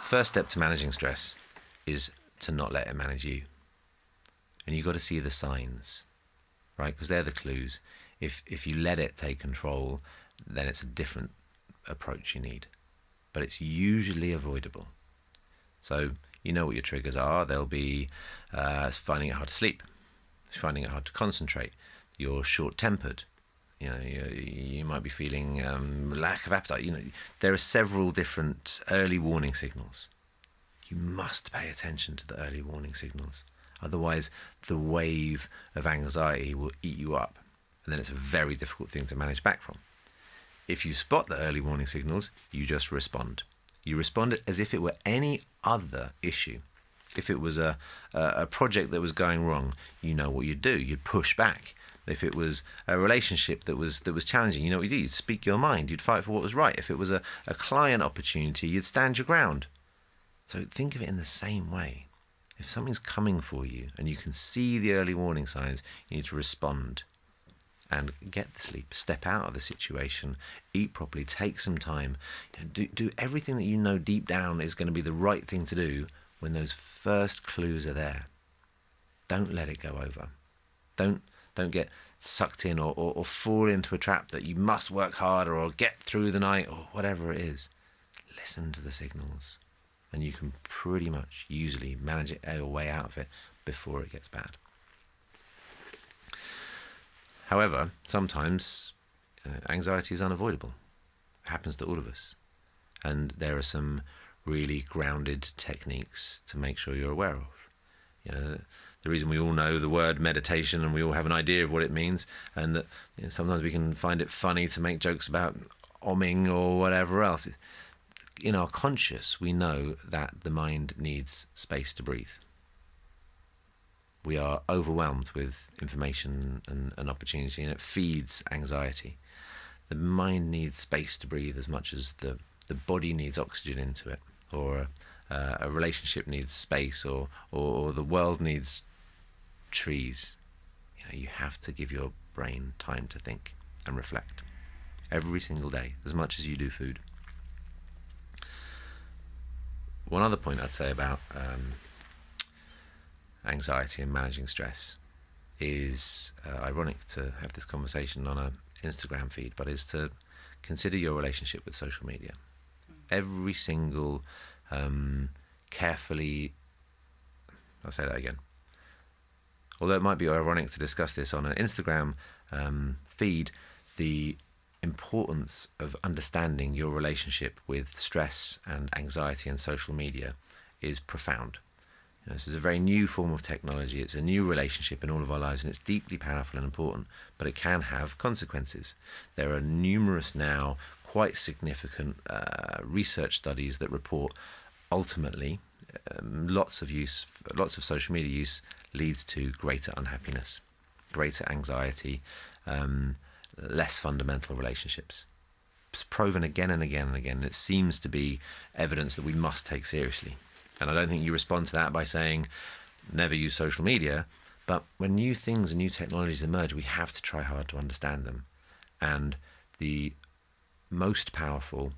First step to managing stress is to not let it manage you. And you've got to see the signs, right? Because they're the clues. If you let it take control, then it's a different approach you need. But it's usually avoidable. So you know what your triggers are. They'll be finding it hard to sleep, finding it hard to concentrate. You're short-tempered. You might be feeling lack of appetite. There are several different early warning signals. You must pay attention to the early warning signals. Otherwise, the wave of anxiety will eat you up. And then it's a very difficult thing to manage back from. If you spot the early warning signals, you just respond. You respond as if it were any other issue. If it was a project that was going wrong, you know what you'd do. You'd push back. If it was a relationship that was challenging, you know what you'd do. You'd speak your mind. You'd fight for what was right. If it was a client opportunity, you'd stand your ground. So think of it in the same way. If something's coming for you and you can see the early warning signs, you need to respond and get the sleep, step out of the situation, eat properly, take some time, do everything that you know deep down is going to be the right thing to do when those first clues are there. Don't let it go over. Don't get sucked in or fall into a trap that you must work harder or get through the night or whatever it is. Listen to the signals. And you can pretty much usually manage your way out of it before it gets bad. However, sometimes anxiety is unavoidable. It happens to all of us. And there are some really grounded techniques to make sure you're aware of. The reason we all know the word meditation and we all have an idea of what it means, and that sometimes we can find it funny to make jokes about omming or whatever else. In our conscious, we know that the mind needs space to breathe. We are overwhelmed with information and opportunity, and it feeds anxiety. The mind needs space to breathe as much as the body needs oxygen into it, or a relationship needs space, or the world needs trees. You have to give your brain time to think and reflect every single day, as much as you do food. One other point I'd say about anxiety and managing stress is ironic to have this conversation on an Instagram feed, but is to consider your relationship with social media. Every single carefully, I'll say that again. Although it might be ironic to discuss this on an Instagram feed, the importance of understanding your relationship with stress and anxiety and social media is profound. This is a very new form of technology. It's a new relationship in all of our lives, and it's deeply powerful and important, but it can have consequences. There are numerous now quite significant research studies that report ultimately lots of social media use leads to greater unhappiness, greater anxiety, less fundamental relationships. It's proven again and again and again. It seems to be evidence that we must take seriously. And I don't think you respond to that by saying, never use social media. But when new things and new technologies emerge, we have to try hard to understand them. And the most powerful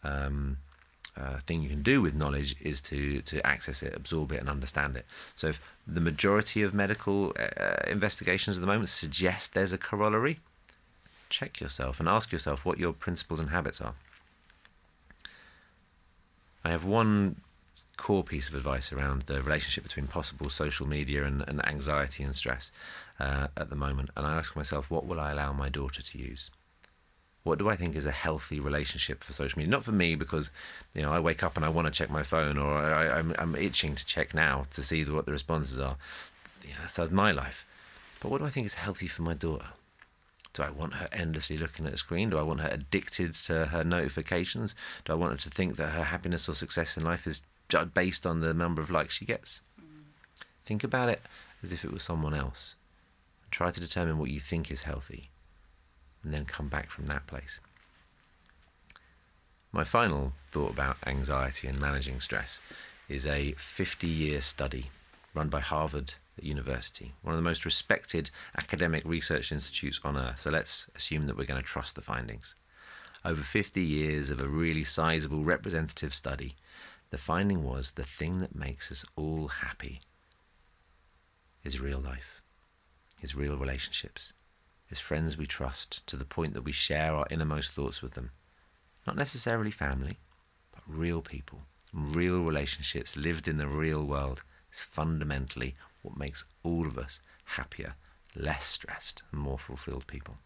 thing you can do with knowledge is to access it, absorb it, and understand it. So if the majority of medical investigations at the moment suggest there's a corollary, check yourself and ask yourself what your principles and habits are. I have one core piece of advice around the relationship between possible social media and anxiety and stress at the moment. And I ask myself, what will I allow my daughter to use? What do I think is a healthy relationship for social media? Not for me, because I wake up and I want to check my phone, or I'm itching to check now to see what the responses are. That's my life. But what do I think is healthy for my daughter? Do I want her endlessly looking at a screen? Do I want her addicted to her notifications? Do I want her to think that her happiness or success in life is based on the number of likes she gets? Think about it as if it was someone else. Try to determine what you think is healthy, and then come back from that place. My final thought about anxiety and managing stress is a 50-year study run by Harvard University, one of the most respected academic research institutes on earth. So let's assume that we're going to trust the findings. Over 50 years of a really sizable representative study, the finding was the thing that makes us all happy is real life, is real relationships, is friends we trust to the point that we share our innermost thoughts with them. Not necessarily family, but real people, real relationships lived in the real world is fundamentally what makes all of us happier, less stressed, and more fulfilled people.